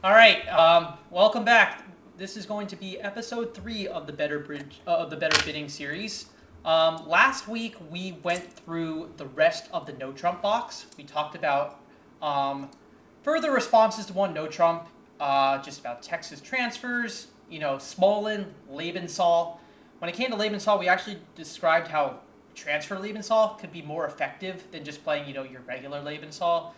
All right, welcome back. This is going to be episode 3 of the Better Bidding series. Last week we went through the rest of the No Trump box. We talked about further responses to one No Trump, just about Texas transfers, Smolin, Lebensal. When it came to Lebensal, we actually described how transfer Lebensal could be more effective than just playing, your regular Lebensal.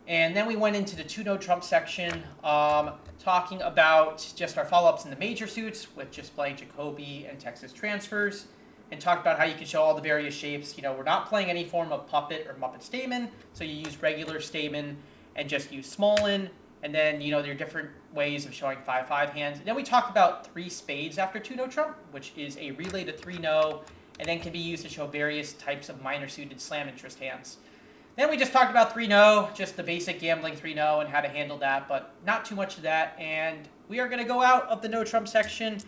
And then we went into the two no Trump section, talking about just our follow-ups in the major suits with just playing Jacoby and Texas transfers, and talked about how you can show all the various shapes. We're not playing any form of puppet or Muppet Stamen, so you use regular Stamen and just use Smolin, and then, there are different ways of showing 5-5 hands. And then we talked about 3 spades after two no Trump, which is a relay to 3 no, and then can be used to show various types of minor suited slam interest hands. Then we just talked about 3-no, just the basic gambling 3-no and how to handle that, but not too much of that. And we are going to go out of the no Trump section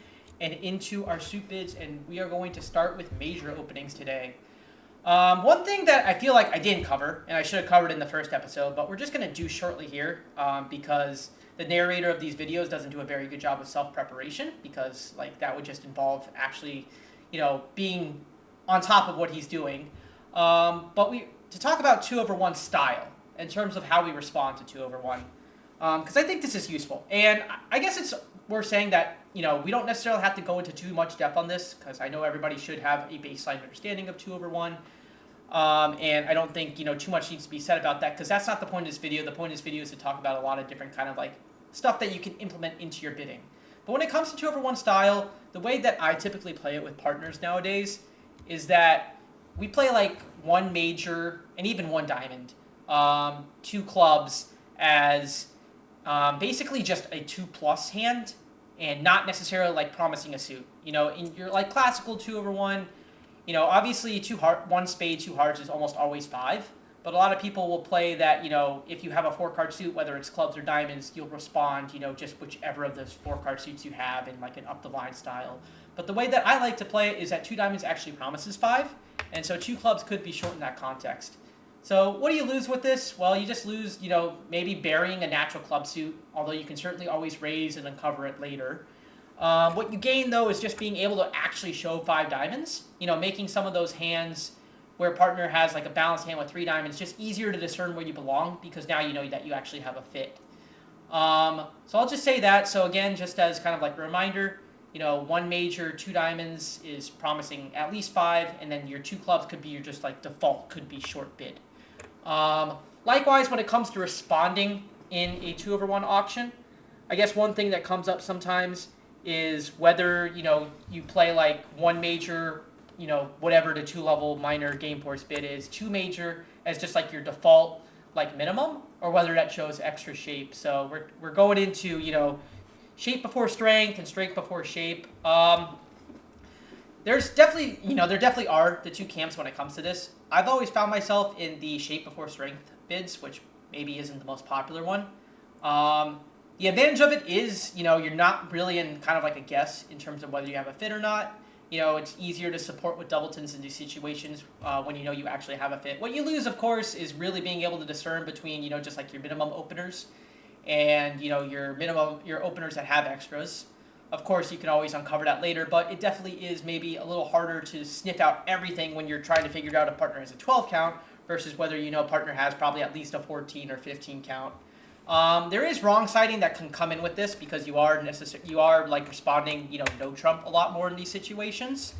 and into our suit bids, and we are going to start with major openings today. One thing that I feel like I didn't cover, and I should have covered in the first episode, but we're just going to do shortly here because the narrator of these videos doesn't do a very good job of self-preparation, because that would just involve actually, being on top of what he's doing. To talk about 2/1 style in terms of how we respond to 2/1, because I think this is useful. And I guess we're saying that, we don't necessarily have to go into too much depth on this, because I know everybody should have a baseline understanding of 2/1. And I don't think, too much needs to be said about that, because that's not the point of this video. The point of this video is to talk about a lot of different kind of stuff that you can implement into your bidding. But when it comes to 2/1 style, the way that I typically play it with partners nowadays is that we play one major and even one diamond, 2 clubs as basically just a 2+ hand, and not necessarily promising a suit. In your classical 2/1, obviously 1 spade, 2 hearts is almost always 5. But a lot of people will play that, if you have a 4-card suit, whether it's clubs or diamonds, you'll respond, just whichever of those 4-card suits you have in an up the line style. But the way that I like to play it is that 2 diamonds actually promises 5. And so 2 clubs could be short in that context. So what do you lose with this? Well, you just lose, maybe burying a natural club suit, although you can certainly always raise and uncover it later. What you gain, though, is just being able to actually show 5 diamonds, making some of those hands where a partner has a balanced hand with 3 diamonds just easier to discern where you belong, because now you know that you actually have a fit. So I'll just say that. So again, just as kind of a reminder, 1 major, 2 diamonds is promising at least 5, and then your 2 clubs could be your just default, could be short bid. Likewise, when it comes to responding in a 2/1 auction, I guess one thing that comes up sometimes is whether, you play 1 major, whatever the 2-level minor game force bid is, 2 major as just your default minimum, or whether that shows extra shape. So we're going into, shape before strength and strength before shape. There's definitely, there definitely are the 2 camps when it comes to this. I've always found myself in the shape before strength bids, which maybe isn't the most popular one. The advantage of it is, you're not really in kind of a guess in terms of whether you have a fit or not. It's easier to support with doubletons in these situations when you actually have a fit. What you lose, of course, is really being able to discern between, just your minimum openers and, your openers that have extras. Of course, you can always uncover that later, but it definitely is maybe a little harder to sniff out everything when you're trying to figure out a partner has a 12 count versus whether partner has probably at least a 14 or 15 count. There is wrong siding that can come in with this, because you are responding, no Trump a lot more in these situations.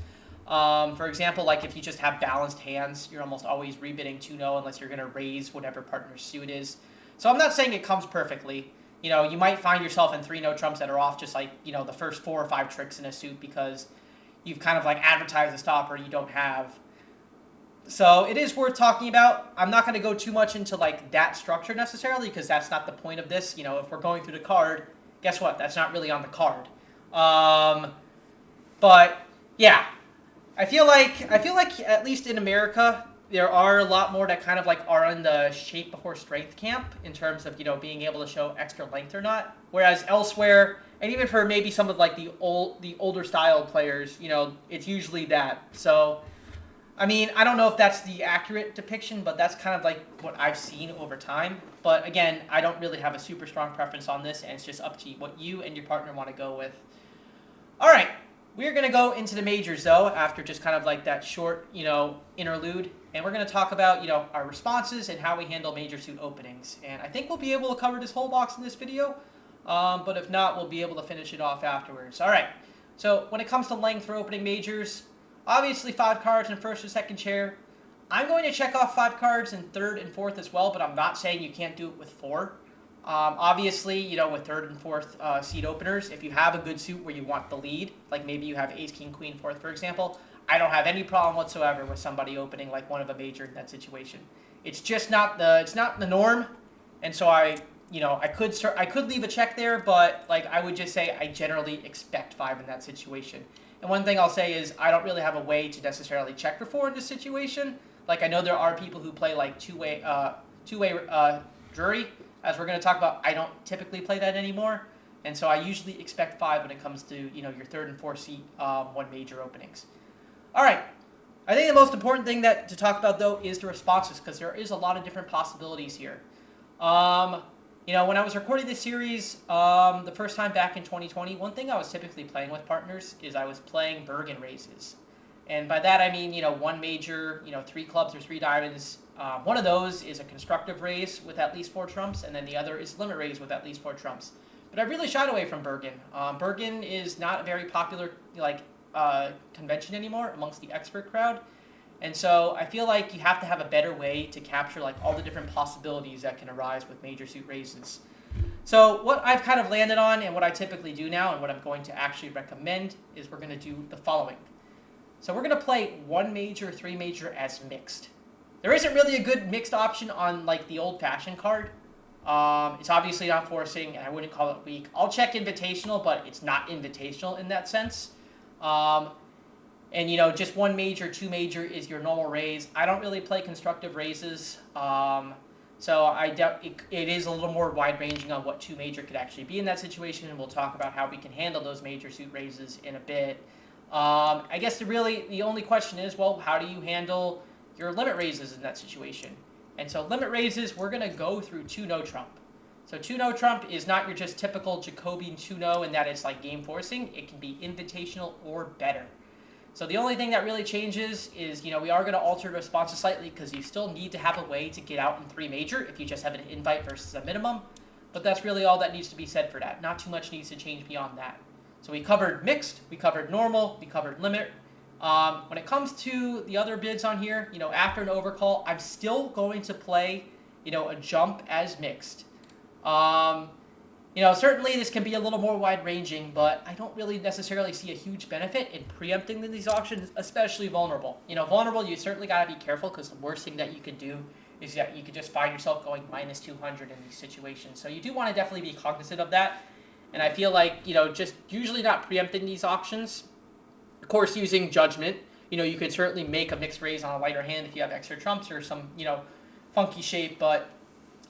For example, if you just have balanced hands, you're almost always rebidding 2-no unless you're going to raise whatever partner's suit is. So I'm not saying it comes perfectly. You might find yourself in 3-no Trumps that are off just the first 4 or 5 tricks in a suit, because you've kind of advertised a stopper you don't have. So it is worth talking about. I'm not going to go too much into that structure necessarily, because that's not the point of this. If we're going through the card, guess what? That's not really on the card. But yeah, I feel like at least in America, there are a lot more that kind of are in the shape before strength camp in terms of being able to show extra length or not. Whereas elsewhere, and even for maybe some of the older style players, it's usually that. So I mean, I don't know if that's the accurate depiction, but that's kind of like what I've seen over time. But again, I don't really have a super strong preference on this, and it's just up to what you and your partner want to go with. All right, we're going to go into the majors, though, after just kind of like that short, interlude. And we're going to talk about, our responses and how we handle major suit openings. And I think we'll be able to cover this whole box in this video. But if not, we'll be able to finish it off afterwards. All right, so when it comes to length for opening majors, obviously 5 cards in first or second chair. I'm going to check off 5 cards in third and fourth as well, but I'm not saying you can't do it with 4. Obviously, with third and fourth seed openers, if you have a good suit where you want the lead, like maybe you have ace, king, queen, fourth, for example, I don't have any problem whatsoever with somebody opening like one of a major in that situation. It's just not the norm, and so I could leave a check there, but like I would just say I generally expect 5 in that situation. And one thing I'll say is I don't really have a way to necessarily check for 4 in this situation. Like I know there are people who play like two-way jury. As we're going to talk about, I don't typically play that anymore. And so I usually expect 5 when it comes to, your third and fourth seat, 1 major openings. All right. I think the most important thing to talk about, though, is the responses, because there is a lot of different possibilities here. When I was recording this series the first time back in 2020, one thing I was typically playing with partners is I was playing Bergen raises. And by that I mean, 1 major, 3 clubs or 3 diamonds. One of those is a constructive raise with at least 4 trumps, and then the other is limit raise with at least 4 trumps. But I really shied away from Bergen. Bergen is not a very popular convention anymore amongst the expert crowd. And so I feel like you have to have a better way to capture like all the different possibilities that can arise with major suit raises. So what I've kind of landed on and what I typically do now and what I'm going to actually recommend is we're going to do the following. So we're going to play 1 major, 3 major as mixed. There isn't really a good mixed option on like the old-fashioned card. It's obviously not forcing, and I wouldn't call it weak. I'll check invitational, but it's not invitational in that sense. And, just 1 major, 2 major is your normal raise. I don't really play constructive raises. So it is a little more wide-ranging on what 2 major could actually be in that situation, and we'll talk about how we can handle those major suit raises in a bit. I guess the only question is, well, how do you handle your limit raises in that situation? And so limit raises, we're going to go through 2 no trump. So 2 no trump is not your just typical Jacobian 2 no in that it's like game forcing. It can be invitational or better. So the only thing that really changes is, we are going to alter responses slightly because you still need to have a way to get out in 3 major if you just have an invite versus a minimum. But that's really all that needs to be said for that. Not too much needs to change beyond that. So we covered mixed, we covered normal, we covered limit. When it comes to the other bids on here, after an overcall, I'm still going to play, a jump as mixed. Certainly this can be a little more wide-ranging, but I don't really necessarily see a huge benefit in preempting these options, especially vulnerable. Vulnerable, you certainly got to be careful because the worst thing that you could do is that you could just find yourself going minus 200 in these situations. So you do want to definitely be cognizant of that. And I feel like, just usually not preempting these options. Of course, using judgment, you could certainly make a mixed raise on a lighter hand if you have extra trumps or some, funky shape, but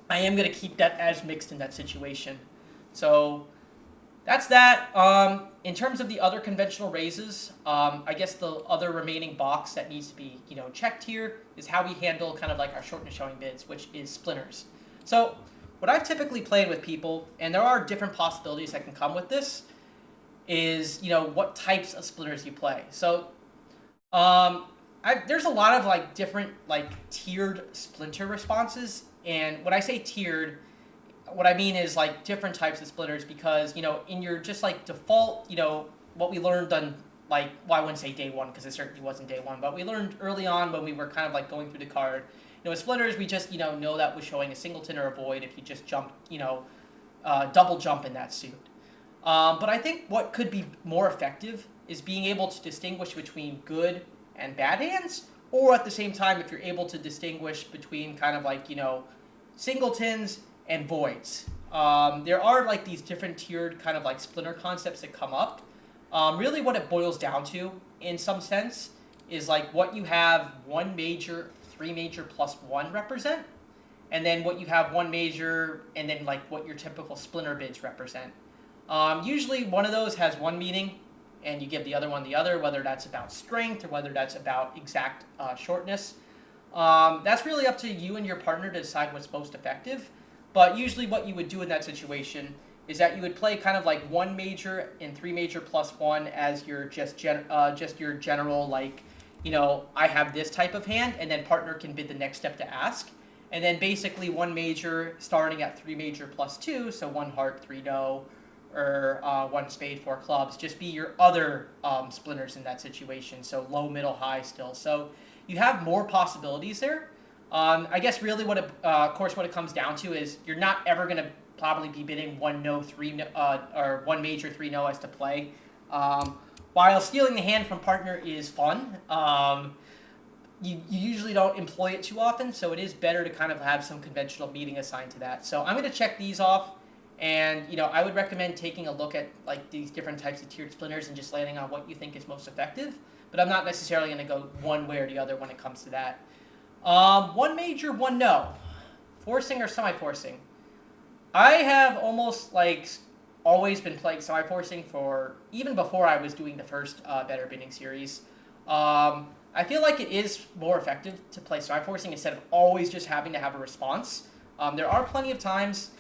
I am going to keep that as mixed in that situation. So that's that. In terms of the other conventional raises, I guess the other remaining box that needs to be, checked here is how we handle kind of like our short and showing bids, which is splinters. So what I've typically played with people, and there are different possibilities that can come with this, is, what types of splinters you play. So there's a lot of like different like tiered splinter responses. And when I say tiered, what I mean is like different types of splitters because, in your just like default, what we learned on like, well, I wouldn't say day one because it certainly wasn't day one, but we learned early on when we were kind of like going through the card. With splitters, we just, know that was showing a singleton or a void if you just jump, double jump in that suit. But I think what could be more effective is being able to distinguish between good and bad hands, or at the same time, if you're able to distinguish between kind of like, singletons and voids. There are like these different tiered kind of like splinter concepts that come up. Really what it boils down to, in some sense, is like what you have 1 major, 3 major plus 1 represent, and then what you have 1 major, and then like what your typical splinter bids represent. Usually one of those has 1 meaning, and you give the other one the other, whether that's about strength or whether that's about exact shortness. That's really up to you and your partner to decide what's most effective. But usually what you would do in that situation is that you would play kind of like one major and three major plus one as your just your general, like, I have this type of hand, and then partner can bid the next step to ask. And then basically one major starting at three major plus two, so one heart, three no, or one spade, four clubs, just be your other splinters in that situation. So low, middle, high still. So you have more possibilities there. I guess really what it comes down to is you're not ever going to probably be bidding one no, three no, or one major, three no as to play. While stealing the hand from partner is fun, you usually don't employ it too often, so it is better to kind of have some conventional meaning assigned to that. So I'm going to check these off, and I would recommend taking a look at like these different types of tiered splinters and just landing on what you think is most effective. But I'm not necessarily going to go one way or the other when it comes to that. One major, one no. Forcing or semi-forcing? I have almost like always been playing semi-forcing for even before I was doing the first Better Bidding series. I feel like it is more effective to play semi-forcing instead of always just having to have a response. There are plenty of times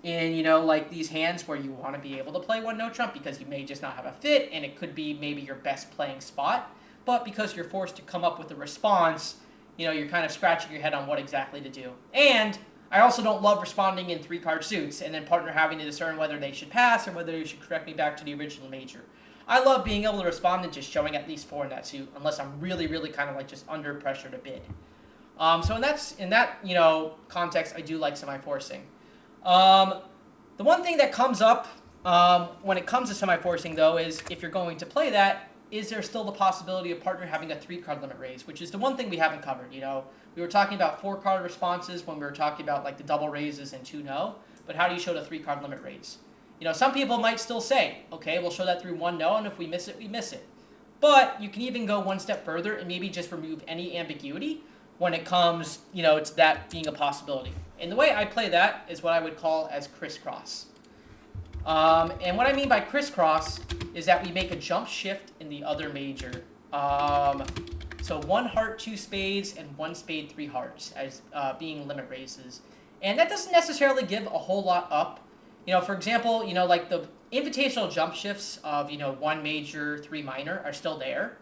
in like these hands where you want to be able to play one no trump because you may just not have a fit, and it could be maybe your best playing spot. But because you're forced to come up with a response, you're kind of scratching your head on what exactly to do. And I also don't love responding in three-card suits and then partner having to discern whether they should pass or whether they should correct me back to the original major. I love being able to respond and just showing at least four in that suit, unless I'm really, really kind of like just under pressure to bid. So in that context, I do like semi-forcing. The one thing that comes up when it comes to semi-forcing, though, is if you're going to play that, is there still the possibility of partner having a 3-card limit raise, which is the one thing we haven't covered. We were talking about 4-card responses when we were talking about like the double raises and 2 no, but how do you show the 3-card limit raise? Some people might still say, okay, we'll show that through 1 no, and if we miss it, we miss it. But you can even go one step further and maybe just remove any ambiguity when it comes, to that being a possibility. And the way I play that is what I would call as crisscross. And what I mean by crisscross is that we make a jump shift in the other major. So 1 heart, 2 spades, and 1 spade, 3 hearts as being limit raises. And that doesn't necessarily give a whole lot up. For example, like the invitational jump shifts of, 1 major, 3 minor are still there.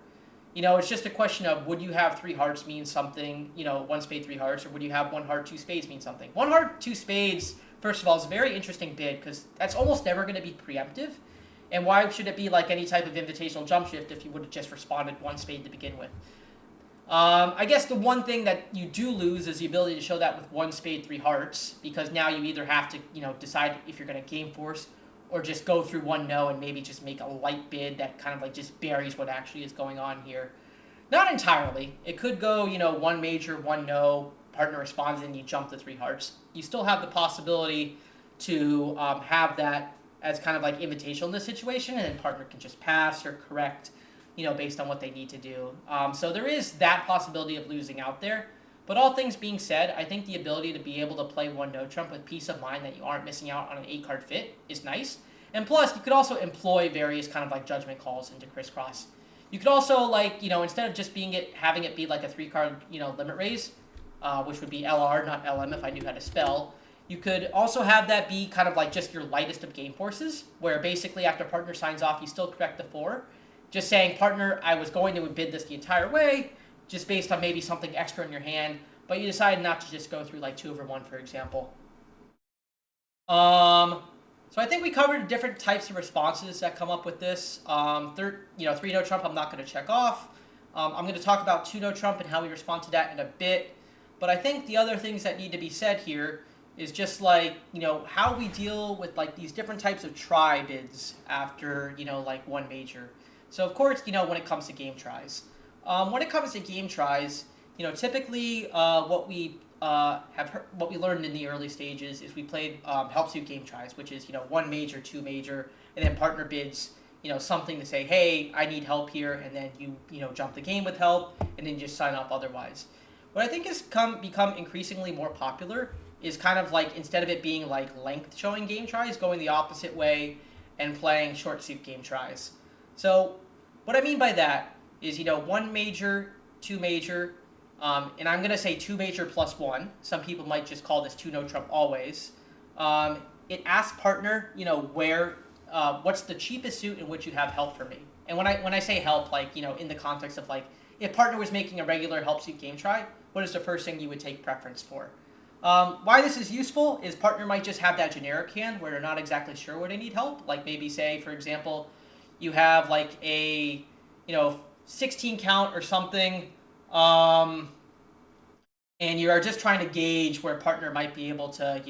It's just a question of, would you have 3 hearts mean something, 1 spade, 3 hearts, or would you have 1 heart, 2 spades mean something? 1 heart, 2 spades, first of all, is a very interesting bid because that's almost never going to be preemptive. And why should it be like any type of invitational jump shift if you would have just responded 1 spade to begin with? I guess the one thing that you do lose is the ability to show that with 1 spade, 3 hearts, because now you either have to, decide if you're going to game force or just go through 1 no and maybe just make a light bid that kind of like just buries what actually is going on here. Not entirely. It could go, 1 major, 1 no, partner responds, and you jump the 3 hearts. You still have the possibility to have that as kind of like invitational in this situation, and then partner can just pass or correct, based on what they need to do. So there is that possibility of losing out there. But all things being said, I think the ability to be able to play 1 no trump with peace of mind that you aren't missing out on an 8-card fit is nice. And plus, you could also employ various kind of like judgment calls into crisscross. You could also like, instead of just having it be like a 3-card, limit raise, which would be LR, not LM if I knew how to spell. You could also have that be kind of like just your lightest of game forces, where basically after partner signs off, you still correct the 4. Just saying, partner, I was going to bid this the entire way, just based on maybe something extra in your hand, but you decided not to just go through like 2/1, for example. So I think we covered different types of responses that come up with this. 3 no trump I'm not going to check off. I'm going to talk about 2 no trump and how we respond to that in a bit. But I think the other things that need to be said here is just like, how we deal with like these different types of try bids after, like 1 major. So of course, when it comes to game tries. When it comes to game tries, typically what we learned in the early stages is we played help suit game tries, which is 1 major, 2 major, and then partner bids something to say, hey, I need help here, and then you jump the game with help, and then you just sign off otherwise. What I think has become increasingly more popular is kind of like, instead of it being like length showing game tries, going the opposite way and playing short suit game tries. So what I mean by that is, one major, two major, and I'm going to say two major plus one. Some people might just call this two no trump always. It asks partner, where, what's the cheapest suit in which you have help for me. And when I say help, like, in the context of like, if partner was making a regular help suit game try, what is the first thing you would take preference for? Why this is useful is partner might just have that generic hand where they're not exactly sure where they need help. Like maybe say, for example, you have like a 16 count or something, and you are just trying to gauge where partner might be able to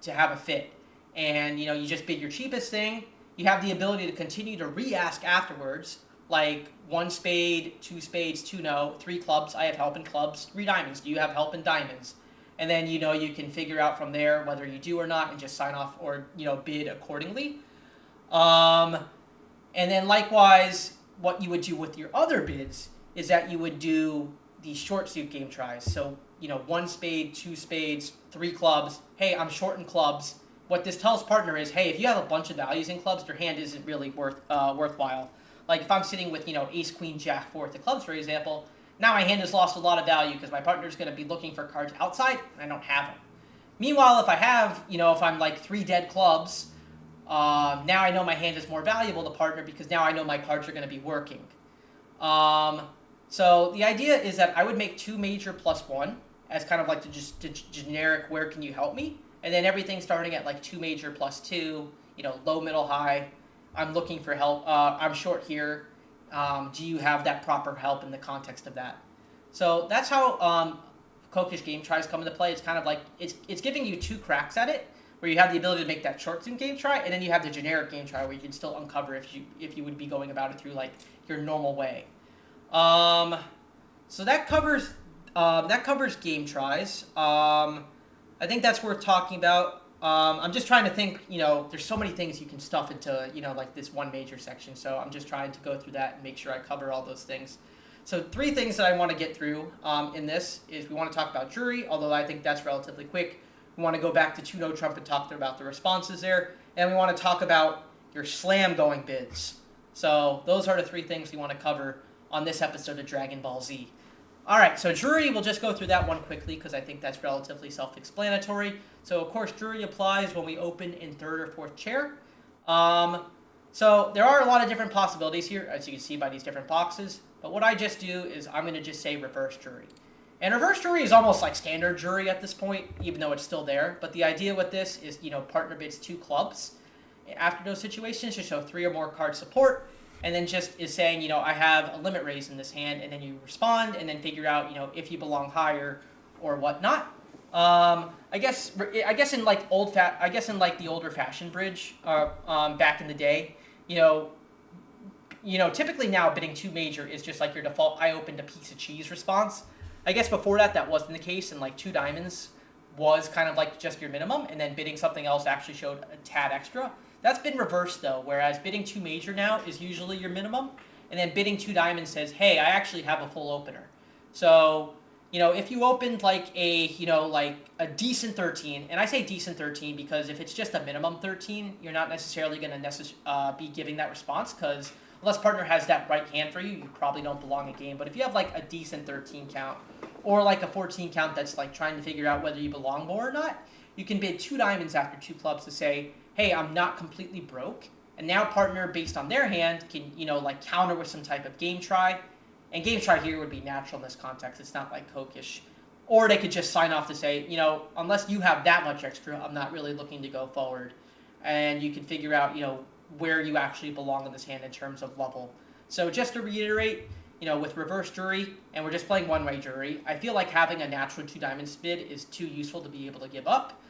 to have a fit, and you just bid your cheapest thing. You have the ability to continue to re-ask afterwards, like one spade, two spades, two no, three clubs. I have help in clubs. Three diamonds. Do you have help in diamonds? And then you can figure out from there whether you do or not, and just sign off or bid accordingly. And then likewise, what you would do with your other bids is that you would do the short suit game tries. So, one spade, two spades, three clubs. Hey, I'm short in clubs. What this tells partner is, hey, if you have a bunch of values in clubs, your hand isn't really worthwhile. Like if I'm sitting with, ace, queen, jack, fourth of clubs, for example, now my hand has lost a lot of value because my partner's going to be looking for cards outside and I don't have them. Meanwhile, if I have, if I'm like three dead clubs, now I know my hand is more valuable to partner because now I know my cards are going to be working. So the idea is that I would make two major plus one as kind of like the generic where can you help me, and then everything starting at like two major plus two, low, middle, high. I'm looking for help. I'm short here. Do you have that proper help in the context of that? So that's how Kokish game tries come into play. It's kind of like it's giving you two cracks at it, where you have the ability to make that short zoom game try, and then you have the generic game try where you can still uncover if you would be going about it through like your normal way. So that covers game tries. I think that's worth talking about. I'm just trying to think. There's so many things you can stuff into like this one major section. So I'm just trying to go through that and make sure I cover all those things. So three things that I want to get through in this is we want to talk about jury, although I think that's relatively quick. We want to go back to two no trump and talk about the responses there, and we want to talk about your slam going bids. So those are the three things we want to cover on this episode of Dragon Ball Z. All right, so jury, we'll just go through that one quickly because I think that's relatively self-explanatory. So of course, jury applies when we open in third or fourth chair. So there are a lot of different possibilities here, as you can see by these different boxes. But what I just do is I'm going to just say reverse jury. And reverse jury is almost like standard jury at this point, even though it's still there. But the idea with this is, partner bids two clubs after those situations to show three or more card support, and then just is saying, I have a limit raise in this hand, and then you respond, and then figure out, if you belong higher or whatnot. I guess in like the older fashioned bridge, back in the day, typically now bidding two major is just like your default. I opened a piece of cheese response. I guess before that wasn't the case, and like two diamonds was kind of like just your minimum, and then bidding something else actually showed a tad extra. That's been reversed though, whereas bidding two major now is usually your minimum, and then bidding two diamonds says, hey, I actually have a full opener. So, if you opened like a decent 13, and I say decent 13 because if it's just a minimum 13, you're not necessarily going to be giving that response because unless partner has that right hand for you, you probably don't belong a game. But if you have like a decent 13 count or like a 14 count that's like trying to figure out whether you belong more or not, you can bid two diamonds after two clubs to say, hey, I'm not completely broke. And now partner, based on their hand, can, counter with some type of game try. And game try here would be natural in this context. It's not like Kokish. Or they could just sign off to say, unless you have that much extra, I'm not really looking to go forward. And you can figure out, where you actually belong in this hand in terms of level. So just to reiterate, with reverse jury, and we're just playing one-way jury, I feel like having a natural two diamonds bid is too useful to be able to give up.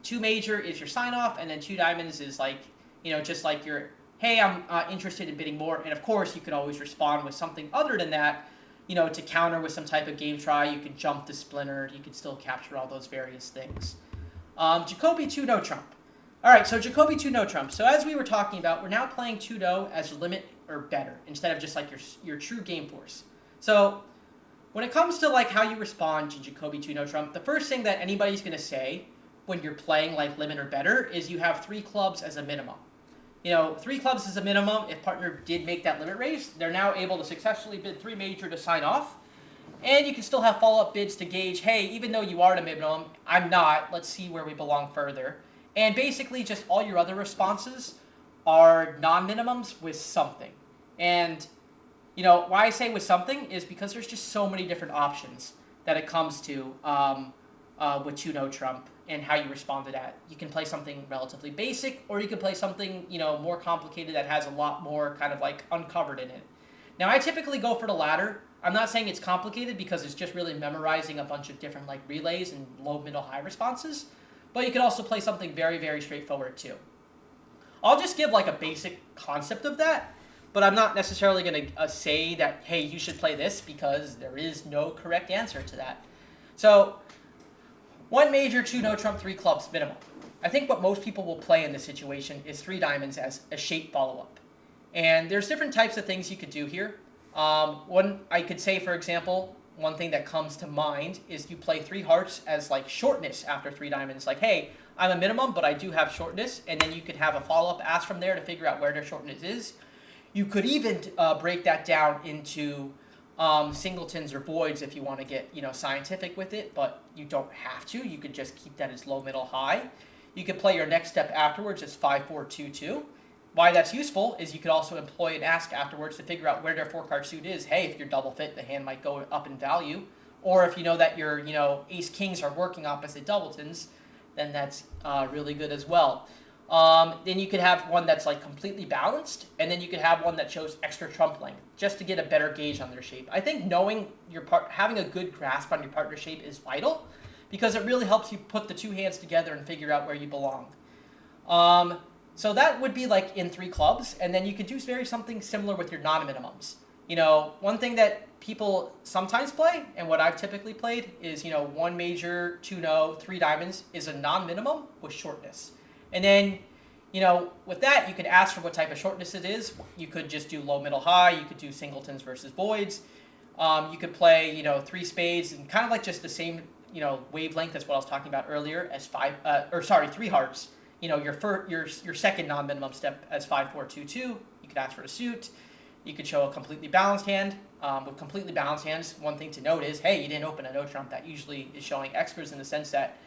Two major is your sign-off, and then two diamonds is like, just like your, hey, I'm interested in bidding more. And of course, you could always respond with something other than that, to counter with some type of game try. You could jump the splinter. You could still capture all those various things. Jacoby 2 no trump. All right, so Jacoby 2 no trump. So as we were talking about, we're now playing 2-0 as limit or better instead of just like your true game force. So when it comes to like how you respond to Jacoby 2 no trump, the first thing that anybody's going to say when you're playing like limit or better is you have three clubs as a minimum. Three clubs is a minimum. If partner did make that limit raise, they're now able to successfully bid three major to sign off. And you can still have follow-up bids to gauge, hey, even though you are at a minimum, I'm not. Let's see where we belong further. And basically just all your other responses are non-minimums with something. And, why I say with something is because there's just so many different options that it comes to with 2-no Trump and how you respond to that. You can play something relatively basic, or you can play something, more complicated that has a lot more kind of like uncovered in it. Now, I typically go for the latter. I'm not saying it's complicated because it's just really memorizing a bunch of different like relays and low, middle, high responses. But you could also play something very, very straightforward too. I'll just give like a basic concept of that, but I'm not necessarily going to say that, hey, you should play this, because there is no correct answer to that. So, one major, 2-no Trump, 3 clubs minimum. I think what most people will play in this situation is 3 diamonds as a shape follow-up. And there's different types of things you could do here. One, I could say, for example, one thing that comes to mind is you play 3 hearts as like shortness after 3 diamonds. Like, hey, I'm a minimum, but I do have shortness. And then you could have a follow-up ask from there to figure out where their shortness is. You could even break that down into singletons or voids if you want to get scientific with it, but you don't have to. You could just keep that as low, middle, high. You could play your next step afterwards as 5-4-2-2. Why that's useful is you could also employ an ask afterwards to figure out where their 4-card suit is. Hey, if you're double fit, the hand might go up in value. Or if you know that your ace kings are working opposite doubletons, then that's really good as well. Then you could have one that's like completely balanced, and then you could have one that shows extra trump length, just to get a better gauge on their shape. I think knowing having a good grasp on your partner's shape is vital, because it really helps you put the 2 hands together and figure out where you belong. So that would be like in 3 clubs, and then you could do something similar with your non-minimums. One thing that people sometimes play, and what I've typically played, is 1 major, 2-no, 3 diamonds is a non-minimum with shortness. And then, with that, you could ask for what type of shortness it is. You could just do low, middle, high. You could do singletons versus voids. You could play, 3 spades, and kind of like just the same, wavelength as what I was talking about earlier as 3 hearts. Your second non-minimum step as 5-4-2-2. You could ask for the suit. You could show a completely balanced hand. With completely balanced hands, one thing to note is, hey, you didn't open a no trump. That usually is showing extras in the sense that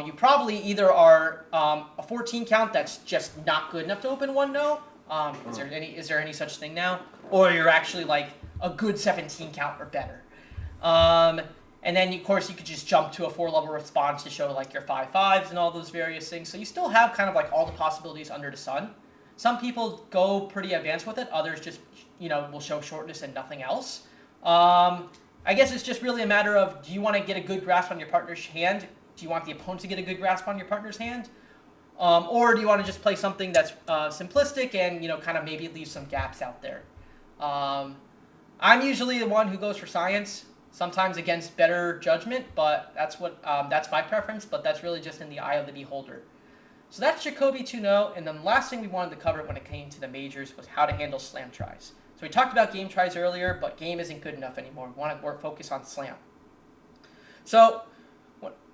you probably either are a 14 count that's just not good enough to open 1 no. Is there any such thing now? Or you're actually like a good 17 count or better. And then, of course, you could just jump to a 4-level response to show like your 5-5s and all those various things. So you still have kind of like all the possibilities under the sun. Some people go pretty advanced with it. Others just, will show shortness and nothing else. I guess it's just really a matter of, do you want to get a good grasp on your partner's hand? Do you want the opponent to get a good grasp on your partner's hand? Or do you want to just play something that's simplistic and, kind of maybe leave some gaps out there? I'm usually the one who goes for science, sometimes against better judgment, but that's my preference, but that's really just in the eye of the beholder. So that's Jacoby 2-no, and then the last thing we wanted to cover when it came to the majors was how to handle slam tries. So we talked about game tries earlier, but game isn't good enough anymore. We want to focus on slam. So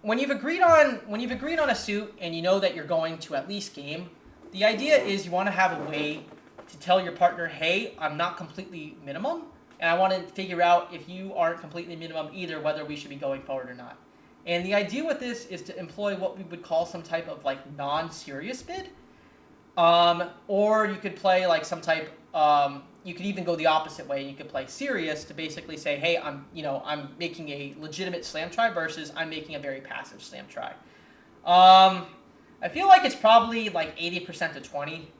when you've agreed on a suit and you know that you're going to at least game, the idea is you want to have a way to tell your partner, hey, I'm not completely minimum, and I want to figure out if you aren't completely minimum either, whether we should be going forward or not. And the idea with this is to employ what we would call some type of like non-serious bid. Or you could play like some type, you could even go the opposite way. You could play serious to basically say, hey, I'm making a legitimate slam try versus I'm making a very passive slam try. I feel like it's probably like 80% to 20,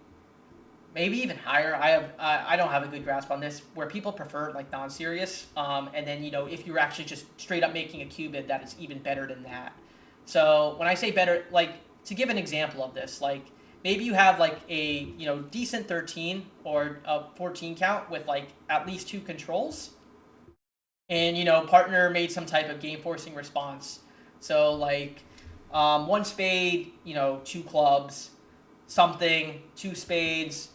maybe even higher. I don't have a good grasp on this, where people prefer like non-serious. And then, if you're actually just straight up making a Q bid, that is even better than that. So when I say better, like to give an example of this, like maybe you have like a, decent 13 or a 14 count with like at least 2 controls. And, partner made some type of game forcing response. So like 1 spade, 2 clubs, something, 2 spades,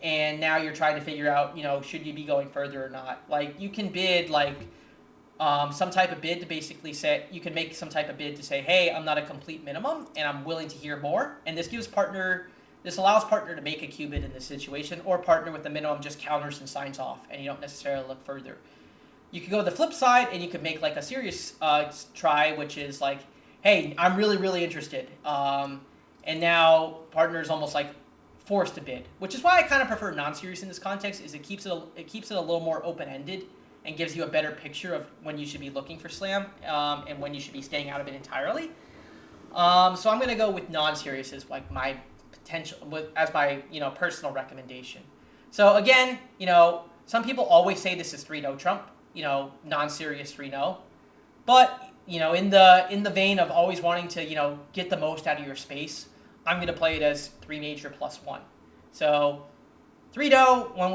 and now you're trying to figure out, should you be going further or not. Like you can bid like some type of bid to basically say, you can make some type of bid to say, hey, I'm not a complete minimum and I'm willing to hear more. And this gives partner This allows partner to make a qubit in this situation, or partner with the minimum just counters and signs off, and you don't necessarily look further. You could go the flip side, and you could make like a serious try, which is like, hey, I'm really, really interested. And now partner's almost like forced to bid, which is why I kind of prefer non-serious in this context, is it keeps it a little more open-ended and gives you a better picture of when you should be looking for slam and when you should be staying out of it entirely. So I'm going to go with non-serious as like my potential, as my personal recommendation. So again, some people always say this is 3-no trump, non-serious 3-no, but in the vein of always wanting to get the most out of your space, I'm going to play it as 3 major plus 1. So 3-no when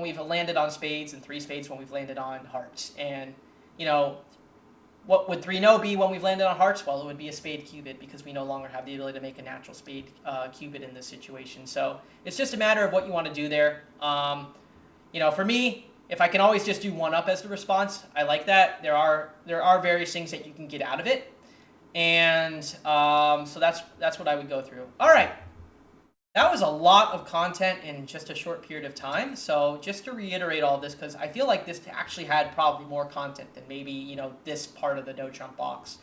we've landed on spades, and 3 spades when we've landed on hearts. And what would 3-no be when we've landed on hearts? Well, it would be a spade qubit, because we no longer have the ability to make a natural spade qubit in this situation. So it's just a matter of what you want to do there. For me, if I can always just do 1-up as the response, I like that. There are various things that you can get out of it. And so that's what I would go through. All right. That was a lot of content in just a short period of time. So just to reiterate all of this, because I feel like this actually had probably more content than maybe, this part of the no trump box.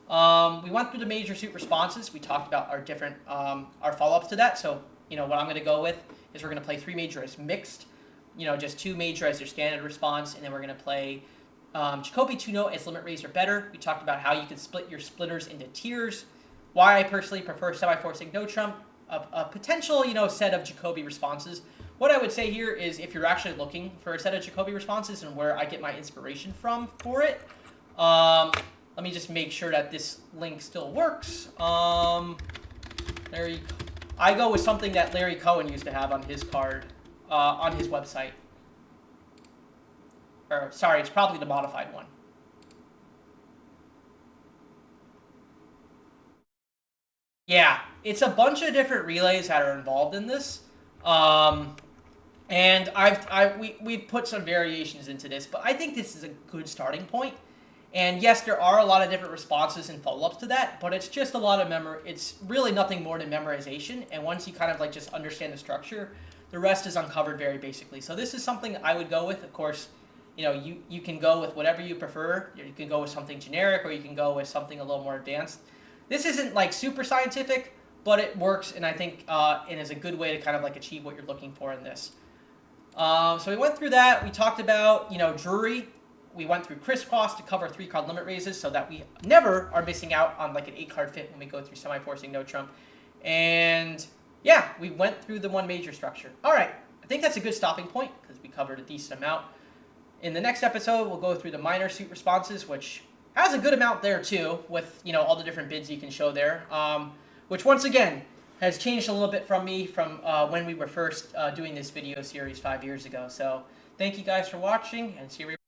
We went through the major suit responses. We talked about our different, our follow-ups to that. So, what I'm going to go with is we're going to play 3 major as mixed, just 2 major as your standard response. And then we're going to play Jacoby 2-no as limit raise or better. We talked about how you can split your splitters into tiers. Why I personally prefer semi-forcing no trump. A potential, set of Jacoby responses. What I would say here is, if you're actually looking for a set of Jacoby responses and where I get my inspiration from for it, let me just make sure that this link still works. I go with something that Larry Cohen used to have on his card, on his website. Or, sorry, it's probably the modified one. Yeah, it's a bunch of different relays that are involved in this, and we've put some variations into this, but I think this is a good starting point. And yes, there are a lot of different responses and follow-ups to that, but it's just a lot of It's really nothing more than memorization, and once you kind of just understand the structure, the rest is uncovered very basically. So this is something I would go with. Of course, you can go with whatever you prefer. You can go with something generic, or you can go with something a little more advanced. This isn't super scientific, but it works, and I think it is a good way to kind of achieve what you're looking for in this. So we went through that. We talked about Drury. We went through crisscross to cover 3-card limit raises, so that we never are missing out on an 8-card fit when we go through semi-forcing no trump. And yeah, we went through the 1 major structure. All right, I think that's a good stopping point because we covered a decent amount. In the next episode, we'll go through the minor suit responses, which has a good amount there too, with all the different bids you can show there, which once again has changed a little bit from when we were first doing this video series 5 years ago. So thank you guys for watching, and see you.